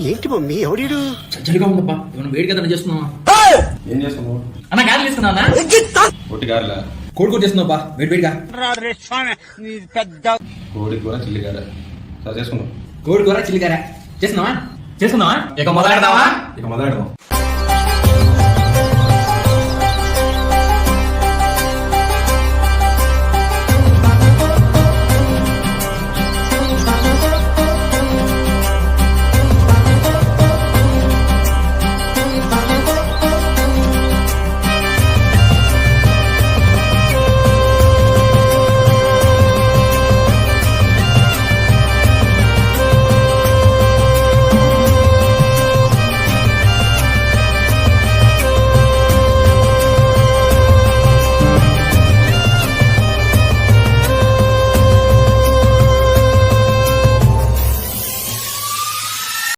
ఏంటి మమ్మీ ఎవడీడు? చచ్చడిగా ఉందబ్బా, ఏమన్నా వేడి కదా చేస్తున్నావా? ఏం చేస్తున్నావు? అన్న గాలి తీసుకున్నా ఒట్టి గారెలా? కోడి కూర చేస్తున్నావా వేడి వేడిగా? కోడి కూర చిల్లి గారె. సరే చేసుకున్నావు. కోడి కూర చిల్లిగారా చేసుకున్నావా? ఇక మొదలెడదాం.